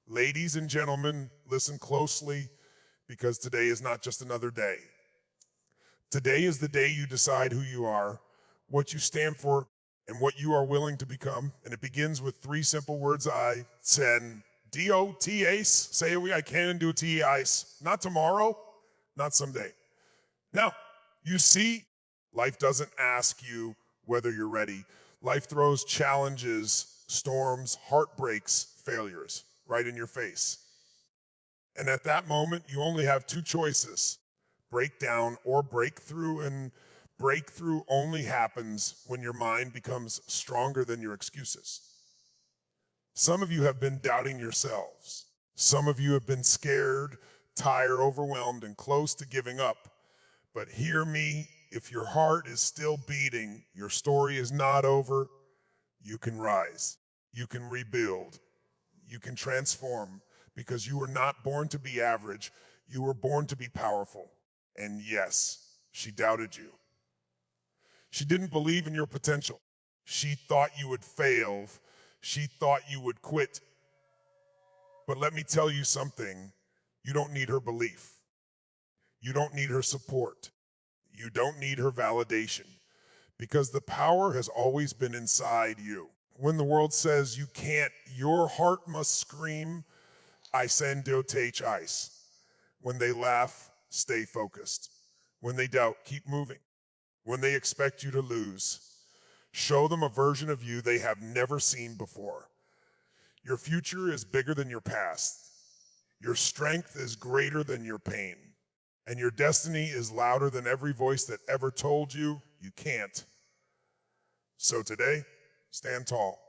Ladies and gentlemen, listen closely because today is not just another day. Today is the day you decide who you are, what you stand for, and what you are willing to become. And it begins with three simple words I said. D-O-T-ACE, say we I can do T-ICE. Not tomorrow, not someday. Now, you see, life doesn't ask you whether you're ready. Life throws challenges, storms, heartbreaks, failures right in your face. And at that moment, you only have two choices, breakdown or breakthrough, and breakthrough only happens when your mind becomes stronger than your excuses. Some of you have been doubting yourselves. Some of you have been scared, tired, overwhelmed, and close to giving up. But hear me, if your heart is still beating, your story is not over. You can rise, you can rebuild, you can transform, because you were not born to be average, you were born to be powerful. And yes, she doubted you. She didn't believe in your potential. She thought you would fail. She thought you would quit. But let me tell you something, you don't need her belief. You don't need her support. You don't need her validation, because the power has always been inside you. When the world says you can't, your heart must scream, I send dotage ice. When they laugh, stay focused. When they doubt, keep moving. When they expect you to lose, show them a version of you they have never seen before. Your future is bigger than your past. Your strength is greater than your pain. And your destiny is louder than every voice that ever told you you can't. So today, stand tall,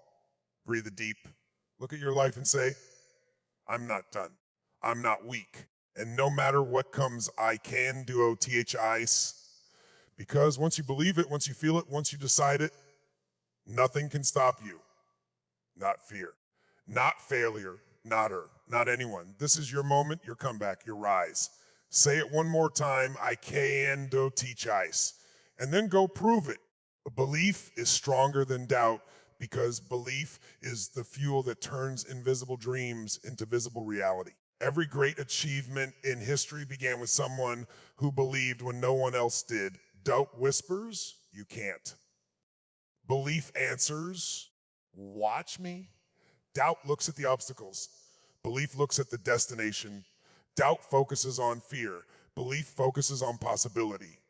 breathe deep, look at your life and say, I'm not done. I'm not weak. And no matter what comes, I can do OTHIs. Because once you believe it, once you feel it, once you decide it, nothing can stop you. Not fear, not failure, not her, not anyone. This is your moment, your comeback, your rise. Say it one more time, I can do OTHIs. And then go prove it. Belief is stronger than doubt, because belief is the fuel that turns invisible dreams into visible reality. Every great achievement in history began with someone who believed when no one else did. Doubt whispers, you can't. Belief answers, watch me. Doubt looks at the obstacles. Belief looks at the destination. Doubt focuses on fear. Belief focuses on possibility.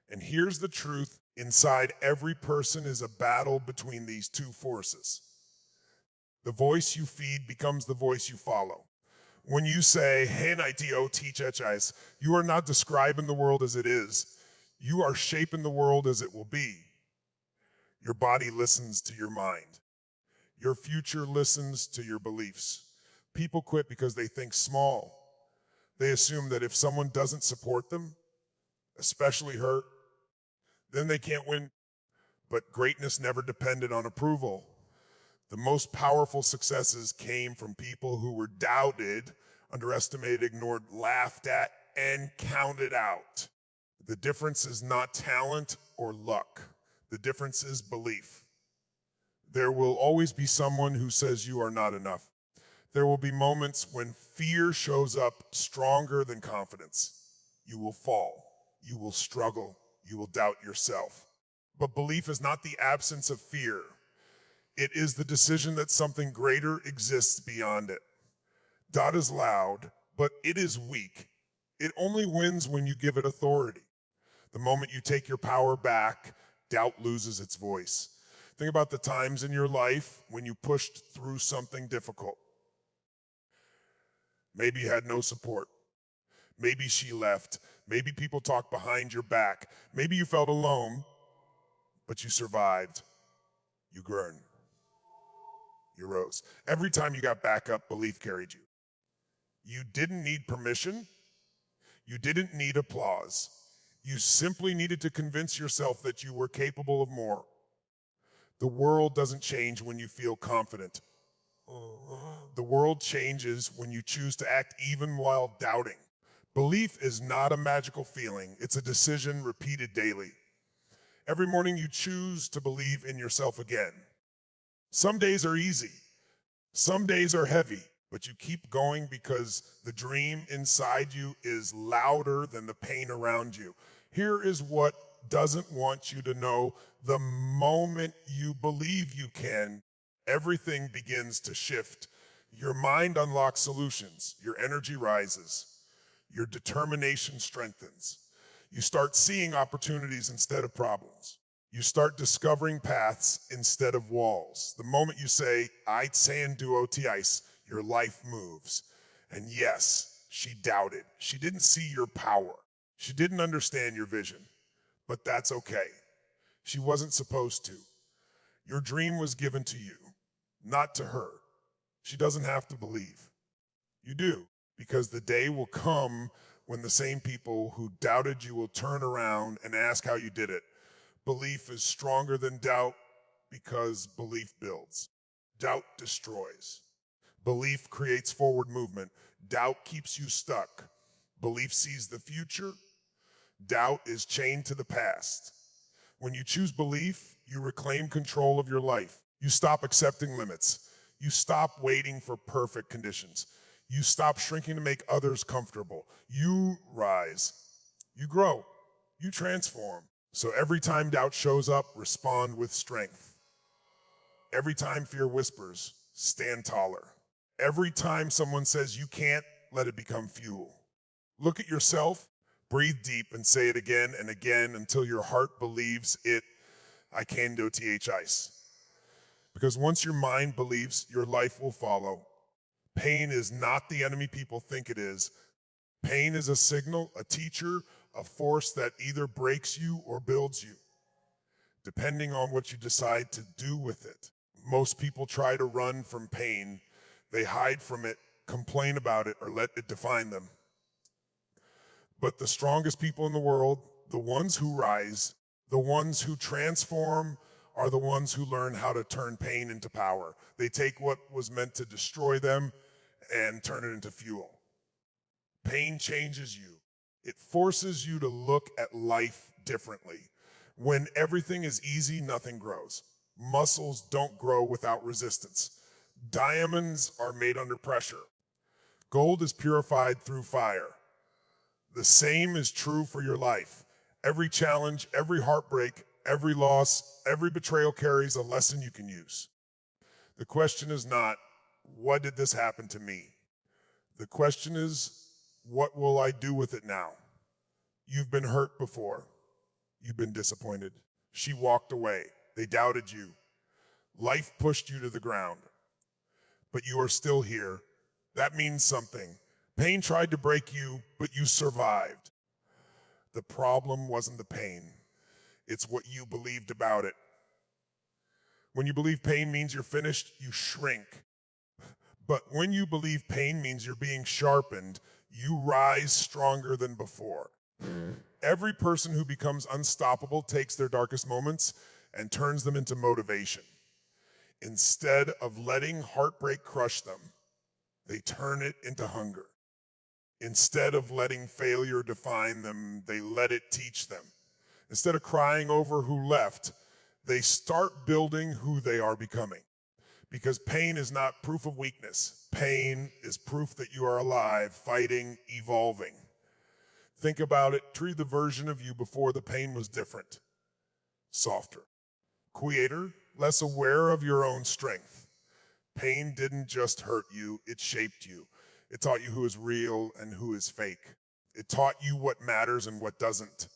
And here's the truth, inside every person is a battle between these two forces. The voice you feed becomes the voice you follow. When you say, hey, NITO, teach HIs, you are not describing the world as it is. You are shaping the world as it will be. Your body listens to your mind. Your future listens to your beliefs. People quit because they think small. They assume that if someone doesn't support them, especially her, then they can't win. But greatness never depended on approval. The most powerful successes came from people who were doubted, underestimated, ignored, laughed at, and counted out. The difference is not talent or luck. The difference is belief. There will always be someone who says you are not enough. There will be moments when fear shows up stronger than confidence. You will fall, you will struggle, you will doubt yourself. But belief is not the absence of fear. It is the decision that something greater exists beyond it. Doubt is loud, but it is weak. It only wins when you give it authority. The moment you take your power back, doubt loses its voice. Think about the times in your life when you pushed through something difficult. Maybe you had no support. Maybe she left. Maybe people talked behind your back. Maybe you felt alone, but you survived. You grew. You rose. Every time you got back up, belief carried you. You didn't need permission. You didn't need applause. You simply needed to convince yourself that you were capable of more. The world doesn't change when you feel confident. The world changes when you choose to act even while doubting. Belief is not a magical feeling. It's a decision repeated daily. Every morning you choose to believe in yourself again. Some days are easy. Some days are heavy. But you keep going because the dream inside you is louder than the pain around you. Here is what doesn't want you to know. The moment you believe you can, everything begins to shift. Your mind unlocks solutions, your energy rises, your determination strengthens. You start seeing opportunities instead of problems. You start discovering paths instead of walls. The moment you say, I sand duo ti ice, your life moves. And yes, she doubted. She didn't see your power. She didn't understand your vision. But that's okay. She wasn't supposed to. Your dream was given to you, not to her. She doesn't have to believe. You do, because the day will come when the same people who doubted you will turn around and ask how you did it. Belief is stronger than doubt because belief builds. Doubt destroys. Belief creates forward movement. Doubt keeps you stuck. Belief sees the future. Doubt is chained to the past. When you choose belief, you reclaim control of your life. You stop accepting limits. You stop waiting for perfect conditions. You stop shrinking to make others comfortable. You rise. You grow. You transform. So every time doubt shows up, respond with strength. Every time fear whispers, stand taller. Every time someone says you can't, let it become fuel. Look at yourself, breathe deep, and say it again and again until your heart believes it. I can do THICE. Because once your mind believes, your life will follow. Pain is not the enemy people think it is. Pain is a signal, a teacher, a force that either breaks you or builds you, depending on what you decide to do with it. Most people try to run from pain. They hide from it, complain about it, or let it define them. But the strongest people in the world, the ones who rise, the ones who transform, are the ones who learn how to turn pain into power. They take what was meant to destroy them and turn it into fuel. Pain changes you. It forces you to look at life differently. When everything is easy, nothing grows. Muscles don't grow without resistance. Diamonds are made under pressure. Gold is purified through fire. The same is true for your life. Every challenge, every heartbreak, every loss, every betrayal carries a lesson you can use. The question is not, what did this happen to me? The question is, what will I do with it now? You've been hurt before. You've been disappointed. She walked away. They doubted you. Life pushed you to the ground. But you are still here. That means something. Pain tried to break you, but you survived. The problem wasn't the pain. It's what you believed about it. When you believe pain means you're finished, you shrink. But when you believe pain means you're being sharpened, you rise stronger than before. Every person who becomes unstoppable takes their darkest moments and turns them into motivation. Instead of letting heartbreak crush them, they turn it into hunger. Instead of letting failure define them, they let it teach them. Instead of crying over who left, they start building who they are becoming. Because pain is not proof of weakness. Pain is proof that you are alive, fighting, evolving. Think about it. Treat the version of you before the pain was different. Softer. Quieter, less aware of your own strength. Pain didn't just hurt you, it shaped you. It taught you who is real and who is fake. It taught you what matters and what doesn't.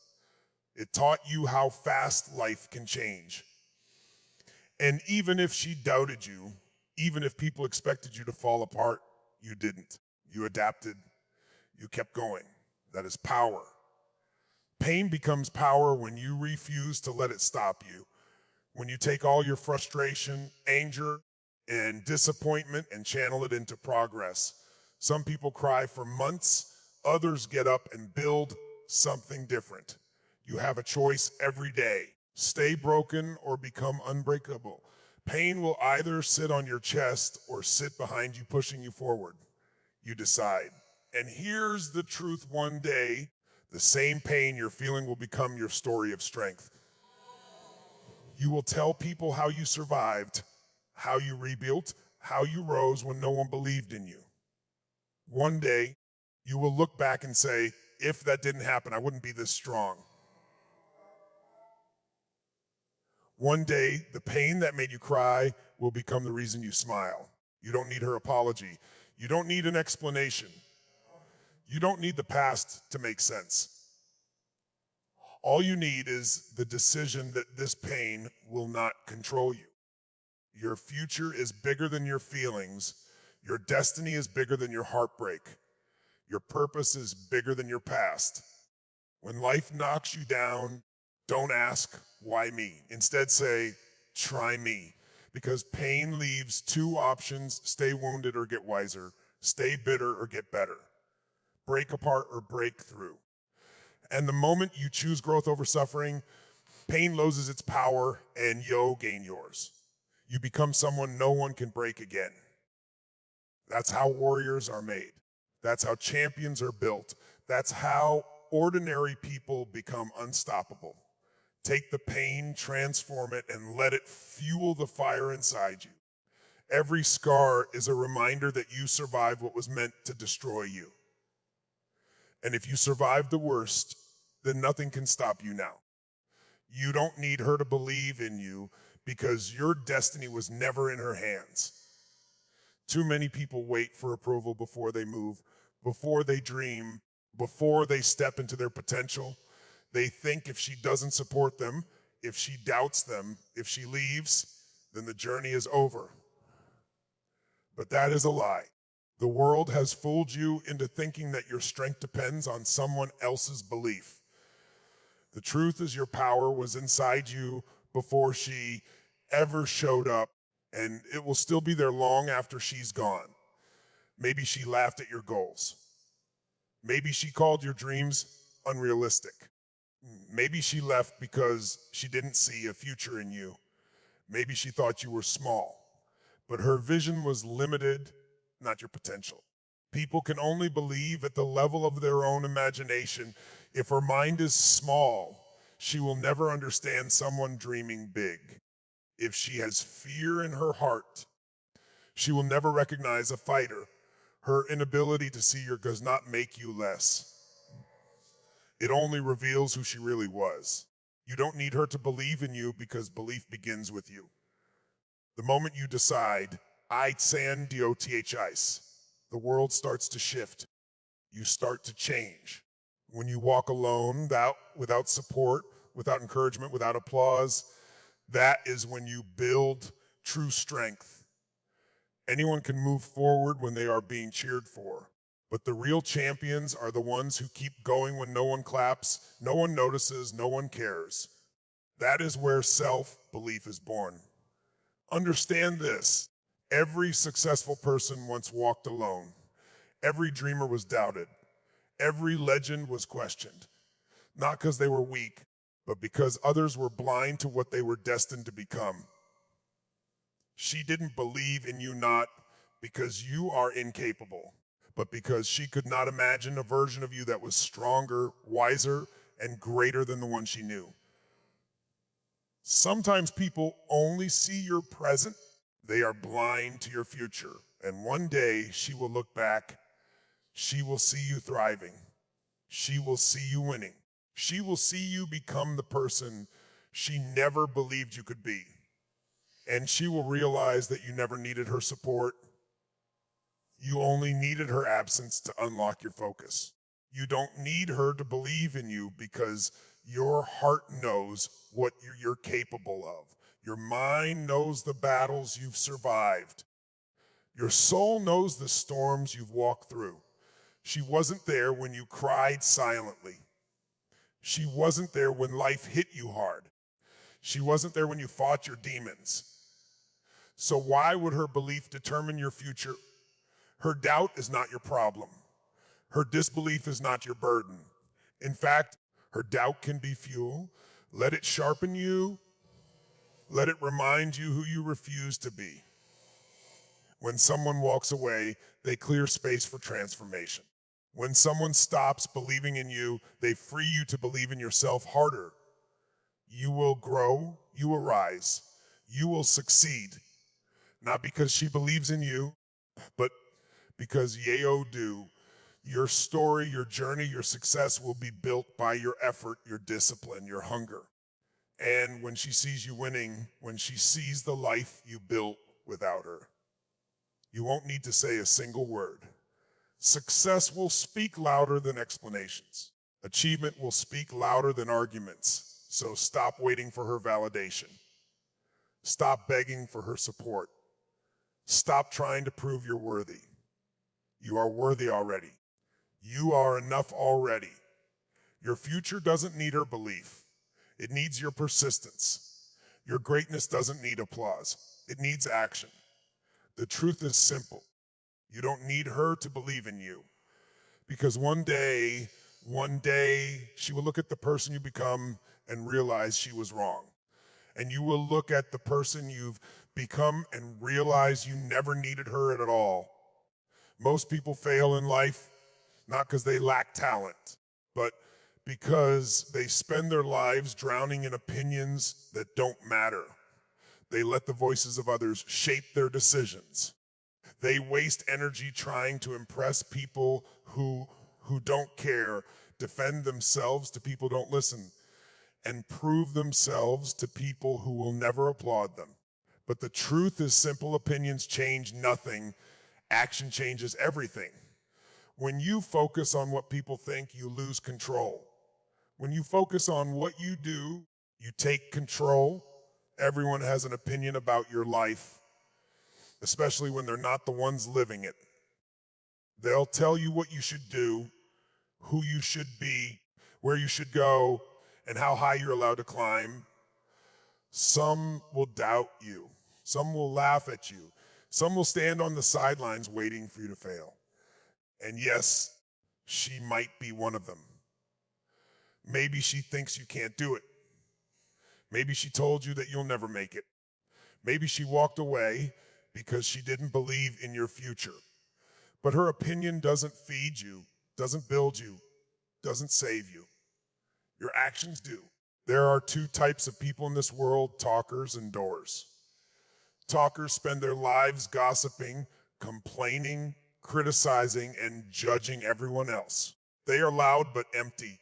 It taught you how fast life can change. And even if she doubted you, even if people expected you to fall apart, you didn't. You adapted. You kept going. That is power. Pain becomes power when you refuse to let it stop you. When you take all your frustration, anger, and disappointment and channel it into progress. Some people cry for months, others get up and build something different. You have a choice every day. Stay broken or become unbreakable. Pain will either sit on your chest or sit behind you, pushing you forward. You decide. And here's the truth: one day, the same pain you're feeling will become your story of strength. You will tell people how you survived, how you rebuilt, how you rose when no one believed in you. One day, you will look back and say, if that didn't happen, I wouldn't be this strong. One day, the pain that made you cry will become the reason you smile. You don't need her apology. You don't need an explanation. You don't need the past to make sense. All you need is the decision that this pain will not control you. Your future is bigger than your feelings. Your destiny is bigger than your heartbreak. Your purpose is bigger than your past. When life knocks you down, don't ask, why me? Instead say, try me. Because pain leaves two options: stay wounded or get wiser, stay bitter or get better, break apart or break through. And the moment you choose growth over suffering, pain loses its power and you'll gain yours. You become someone no one can break again. That's how warriors are made. That's how champions are built. That's how ordinary people become unstoppable. Take the pain, transform it, and let it fuel the fire inside you. Every scar is a reminder that you survived what was meant to destroy you. And if you survived the worst, then nothing can stop you now. You don't need her to believe in you because your destiny was never in her hands. Too many people wait for approval before they move, before they dream, before they step into their potential. They think if she doesn't support them, if she doubts them, if she leaves, then the journey is over. But that is a lie. The world has fooled you into thinking that your strength depends on someone else's belief. The truth is your power was inside you before she ever showed up, and it will still be there long after she's gone. Maybe she laughed at your goals. Maybe she called your dreams unrealistic. Maybe she left because she didn't see a future in you. Maybe she thought you were small, but her vision was limited, not your potential. People can only believe at the level of their own imagination. If her mind is small, she will never understand someone dreaming big. If she has fear in her heart, she will never recognize a fighter. Her inability to see you does not make you less. It only reveals who she really was. You don't need her to believe in you because belief begins with you. The moment you decide, I san doth ice, the world starts to shift. You start to change. When you walk alone, without support, without encouragement, without applause, that is when you build true strength. Anyone can move forward when they are being cheered for. But the real champions are the ones who keep going when no one claps, no one notices, no one cares. That is where self-belief is born. Understand this. Every successful person once walked alone. Every dreamer was doubted. Every legend was questioned. Not because they were weak, but because others were blind to what they were destined to become. She didn't believe in you not because you are incapable, but because she could not imagine a version of you that was stronger, wiser, and greater than the one she knew. Sometimes people only see your present. They are blind to your future. And one day she will look back. She will see you thriving. She will see you winning. She will see you become the person she never believed you could be. And she will realize that you never needed her support. You only needed her absence to unlock your focus. You don't need her to believe in you because your heart knows what you're capable of. Your mind knows the battles you've survived. Your soul knows the storms you've walked through. She wasn't there when you cried silently. She wasn't there when life hit you hard. She wasn't there when you fought your demons. So why would her belief determine your future? Her doubt is not your problem. Her disbelief is not your burden. In fact, her doubt can be fuel. Let it sharpen you. Let it remind you who you refuse to be. When someone walks away, they clear space for transformation. When someone stops believing in you, they free you to believe in yourself harder. You will grow, you will rise, you will succeed. Not because she believes in you, but Because yeo do, your story, your journey, your success will be built by your effort, your discipline, your hunger. And when she sees you winning, when she sees the life you built without her, you won't need to say a single word. Success will speak louder than explanations. Achievement will speak louder than arguments. So stop waiting for her validation. Stop begging for her support. Stop trying to prove you're worthy. You are worthy already. You are enough already. Your future doesn't need her belief. It needs your persistence. Your greatness doesn't need applause. It needs action. The truth is simple. You don't need her to believe in you. Because one day, she will look at the person you become and realize she was wrong. And you will look at the person you've become and realize you never needed her at all. Most people fail in life, not because they lack talent, but because they spend their lives drowning in opinions that don't matter. They let the voices of others shape their decisions. They waste energy trying to impress people who don't care, defend themselves to people who don't listen, and prove themselves to people who will never applaud them. But the truth is simple opinions change nothing. Action changes everything. When you focus on what people think, you lose control. When you focus on what you do, you take control. Everyone has an opinion about your life, especially when they're not the ones living it. They'll tell you what you should do, who you should be, where you should go, and how high you're allowed to climb. Some will doubt you. Some will laugh at you. Some will stand on the sidelines waiting for you to fail. And yes, she might be one of them. Maybe she thinks you can't do it. Maybe she told you that you'll never make it. Maybe she walked away because she didn't believe in your future. But her opinion doesn't feed you, doesn't build you, doesn't save you. Your actions do. There are two types of people in this world, talkers and doers. Talkers spend their lives gossiping, complaining, criticizing, and judging everyone else. They are loud but empty.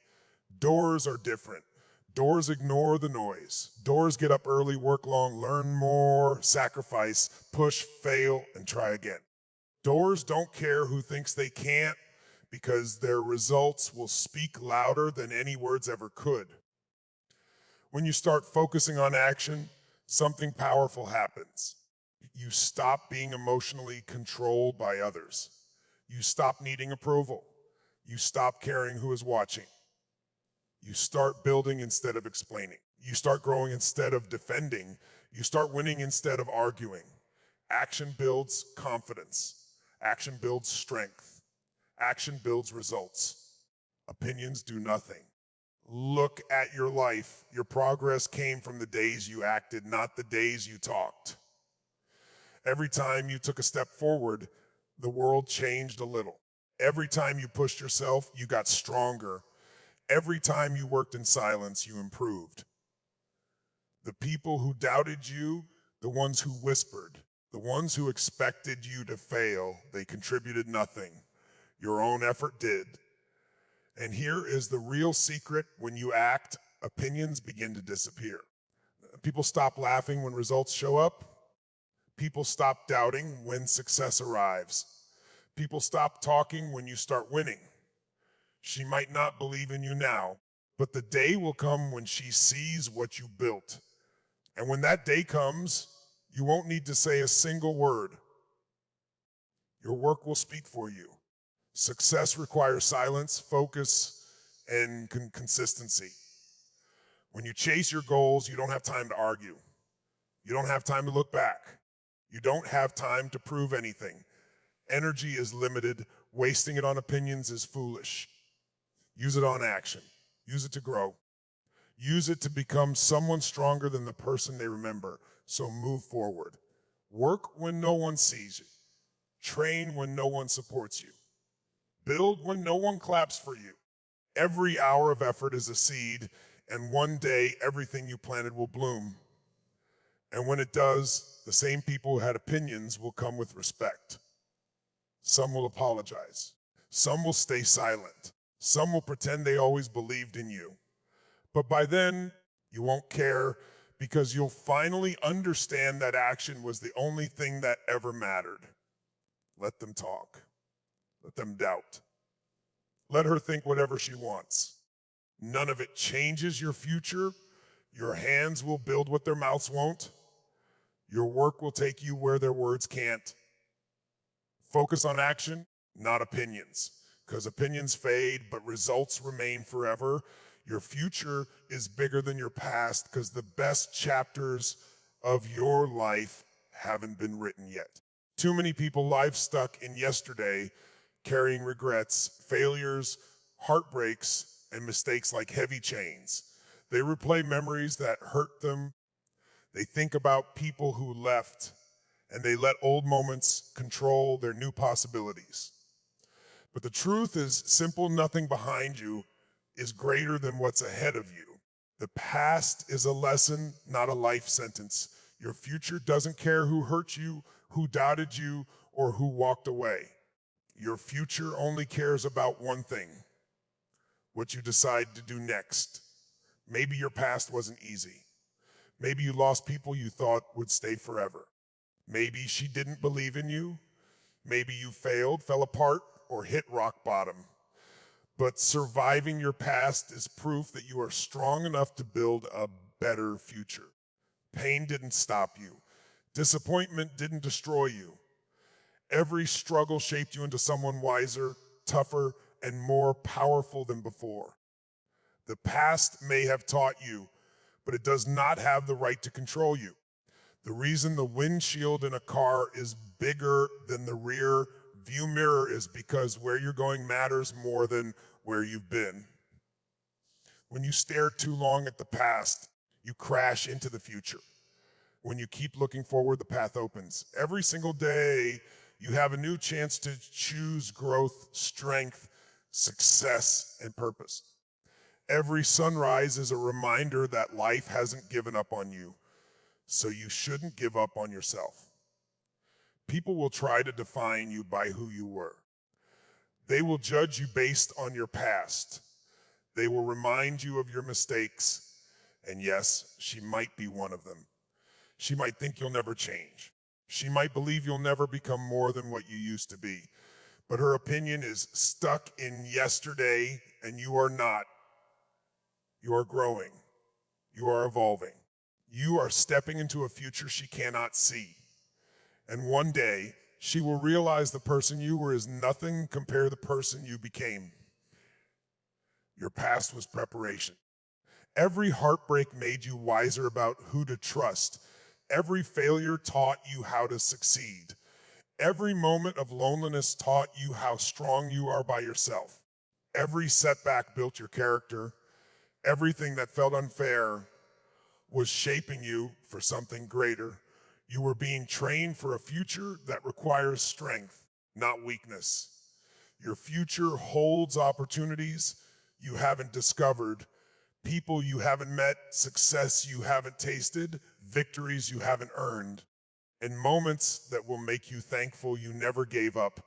Doers are different. Doers ignore the noise. Doers get up early, work long, learn more, sacrifice, push, fail, and try again. Doers don't care who thinks they can't because their results will speak louder than any words ever could. When you start focusing on action, something powerful happens. You stop being emotionally controlled by others. You stop needing approval. You stop caring who is watching. You start building instead of explaining. You start growing instead of defending. You start winning instead of arguing. Action builds confidence. Action builds strength. Action builds results. Opinions do nothing. Look at your life. Your progress came from the days you acted, not the days you talked. Every time you took a step forward, the world changed a little. Every time you pushed yourself, you got stronger. Every time you worked in silence, you improved. The people who doubted you, the ones who whispered, the ones who expected you to fail, they contributed nothing. Your own effort did. And here is the real secret: when you act, opinions begin to disappear. People stop laughing when results show up. People stop doubting when success arrives. People stop talking when you start winning. She might not believe in you now, but the day will come when she sees what you built. And when that day comes, you won't need to say a single word. Your work will speak for you. Success requires silence, focus, and consistency. When you chase your goals, you don't have time to argue. You don't have time to look back. You don't have time to prove anything. Energy is limited. Wasting it on opinions is foolish. Use it on action. Use it to grow. Use it to become someone stronger than the person they remember. So move forward. Work when no one sees you. Train when no one supports you. Build when no one claps for you. Every hour of effort is a seed, and one day everything you planted will bloom. And when it does, the same people who had opinions will come with respect. Some will apologize. Some will stay silent. Some will pretend they always believed in you. But by then, you won't care because you'll finally understand that action was the only thing that ever mattered. Let them talk. Let them doubt. Let her think whatever she wants. None of it changes your future. Your hands will build what their mouths won't. Your work will take you where their words can't. Focus on action, not opinions, because opinions fade, but results remain forever. Your future is bigger than your past because the best chapters of your life haven't been written yet. Too many people live stuck in yesterday, carrying regrets, failures, heartbreaks, and mistakes like heavy chains. They replay memories that hurt them. They think about people who left, and they let old moments control their new possibilities. But the truth is simple: nothing behind you is greater than what's ahead of you. The past is a lesson, not a life sentence. Your future doesn't care who hurt you, who doubted you, or who walked away. Your future only cares about one thing: what you decide to do next. Maybe your past wasn't easy. Maybe you lost people you thought would stay forever. Maybe she didn't believe in you. Maybe you failed, fell apart, or hit rock bottom. But surviving your past is proof that you are strong enough to build a better future. Pain didn't stop you. Disappointment didn't destroy you. Every struggle shaped you into someone wiser, tougher, and more powerful than before. The past may have taught you, but it does not have the right to control you. The reason the windshield in a car is bigger than the rear view mirror is because where you're going matters more than where you've been. When you stare too long at the past, you crash into the future. When you keep looking forward, the path opens. Every single day, you have a new chance to choose growth, strength, success, and purpose. Every sunrise is a reminder that life hasn't given up on you, so you shouldn't give up on yourself. People will try to define you by who you were. They will judge you based on your past. They will remind you of your mistakes, and yes, she might be one of them. She might think you'll never change. She might believe you'll never become more than what you used to be. But her opinion is stuck in yesterday, and you are not. You are growing. You are evolving. You are stepping into a future she cannot see. And one day, she will realize the person you were is nothing compared to the person you became. Your past was preparation. Every heartbreak made you wiser about who to trust. Every failure taught you how to succeed. Every moment of loneliness taught you how strong you are by yourself. Every setback built your character. Everything that felt unfair was shaping you for something greater. You were being trained for a future that requires strength, not weakness. Your future holds opportunities you haven't discovered, people you haven't met, success you haven't tasted, victories you haven't earned, and moments that will make you thankful you never gave up.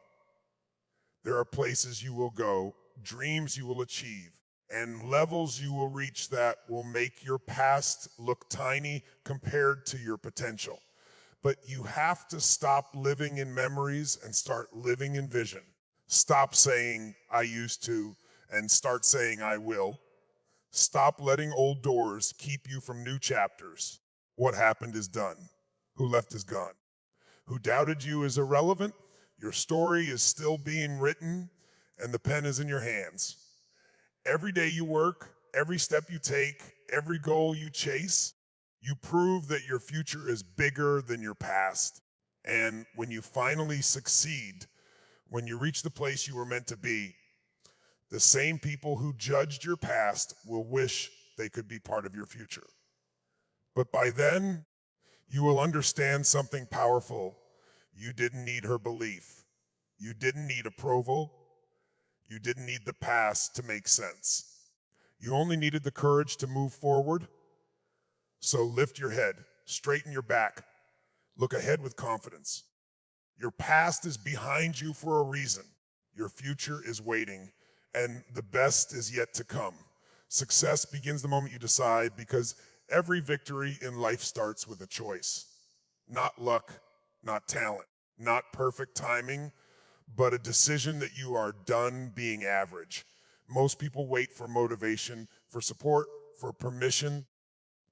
There are places you will go, dreams you will achieve, and levels you will reach that will make your past look tiny compared to your potential. But you have to stop living in memories and start living in vision. Stop saying, "I used to," and start saying, "I will." Stop letting old doors keep you from new chapters. What happened is done. Who left is gone. Who doubted you is irrelevant. Your story is still being written, and the pen is in your hands. Every day you work, every step you take, every goal you chase, you prove that your future is bigger than your past. And when you finally succeed, when you reach the place you were meant to be, the same people who judged your past will wish they could be part of your future. But by then, you will understand something powerful. You didn't need her belief. You didn't need approval. You didn't need the past to make sense. You only needed the courage to move forward. So lift your head, straighten your back, look ahead with confidence. Your past is behind you for a reason. Your future is waiting, and the best is yet to come. Success begins the moment you decide, because every victory in life starts with a choice. Not luck, not talent, not perfect timing, but a decision that you are done being average. Most people wait for motivation, for support, for permission,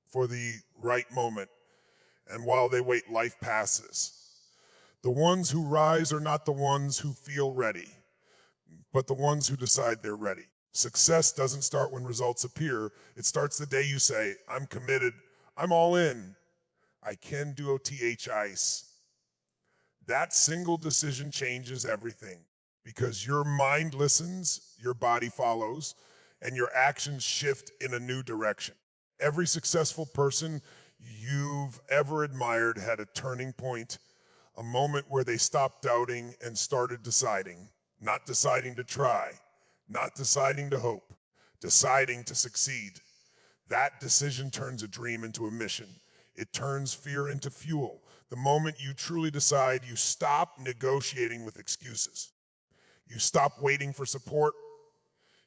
for the right moment. And while they wait, life passes. The ones who rise are not the ones who feel ready, but the ones who decide they're ready. Success doesn't start when results appear. It starts the day you say, I'm committed, I'm all in, I can do OTH ice. That single decision changes everything, because your mind listens, your body follows, and your actions shift in a new direction. Every successful person you've ever admired had a turning point, a moment where they stopped doubting and started deciding. Not deciding to try, not deciding to hope, deciding to succeed. That decision turns a dream into a mission. It turns fear into fuel. The moment you truly decide, you stop negotiating with excuses. You stop waiting for support.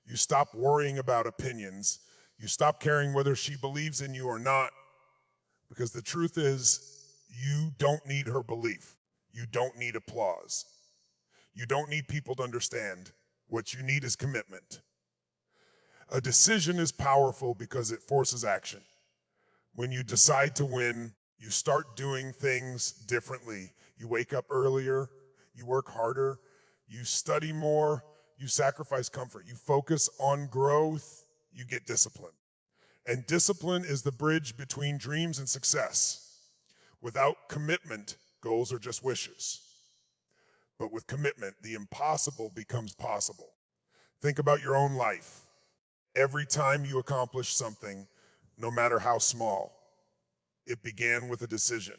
You stop worrying about opinions. You stop caring whether she believes in you or not, because the truth is, you don't need her belief. You don't need applause. You don't need people to understand. What you need is commitment. A decision is powerful because it forces action. When you decide to win, you start doing things differently. You wake up earlier, you work harder, you study more, you sacrifice comfort, you focus on growth, you get discipline. And discipline is the bridge between dreams and success. Without commitment, goals are just wishes. But with commitment, the impossible becomes possible. Think about your own life. Every time you accomplish something, no matter how small, it began with a decision.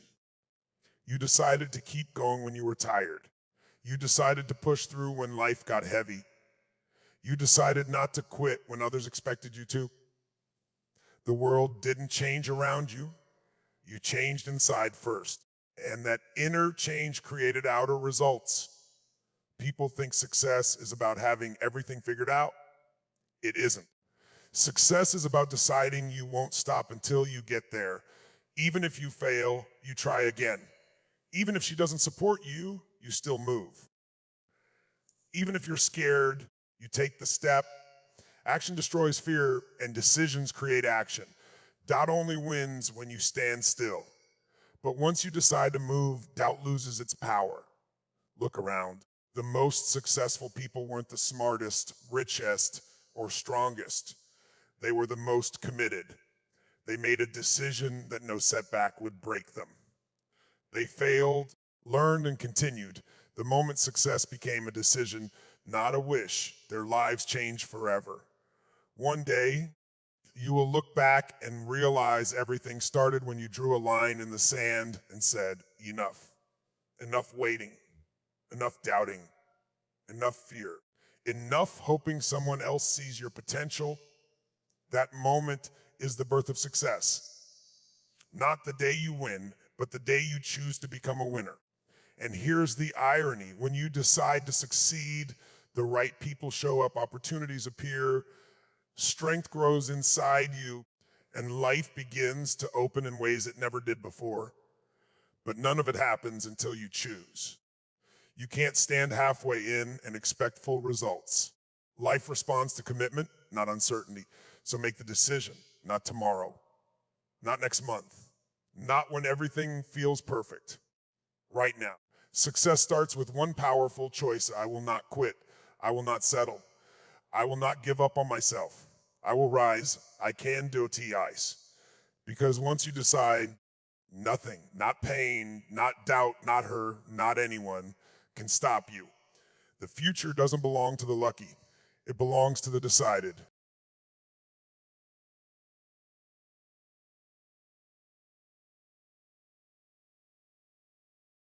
You decided to keep going when you were tired. You decided to push through when life got heavy. You decided not to quit when others expected you to. The world didn't change around you. You changed inside first. And that inner change created outer results. People think success is about having everything figured out. It isn't. Success is about deciding you won't stop until you get there. Even if you fail, you try again. Even if she doesn't support you, you still move. Even if you're scared, you take the step. Action destroys fear, and decisions create action. Doubt only wins when you stand still. But once you decide to move, doubt loses its power. Look around. The most successful people weren't the smartest, richest, or strongest. They were the most committed. They made a decision that no setback would break them. They failed, learned, and continued. The moment success became a decision, not a wish, their lives changed forever. One day, you will look back and realize everything started when you drew a line in the sand and said, enough. Enough waiting, enough doubting, enough fear, enough hoping someone else sees your potential. That moment is the birth of success. Not the day you win, but the day you choose to become a winner. And here's the irony. When you decide to succeed, the right people show up, opportunities appear, strength grows inside you, and life begins to open in ways it never did before. But none of it happens until you choose. You can't stand halfway in and expect full results. Life responds to commitment, not uncertainty. So make the decision, not tomorrow, not next month, not when everything feels perfect, right now. Success starts with one powerful choice. I will not quit. I will not settle. I will not give up on myself. I will rise. I can do it ice. Because once you decide, nothing, not pain, not doubt, not her, not anyone can stop you. The future doesn't belong to the lucky. It belongs to the decided.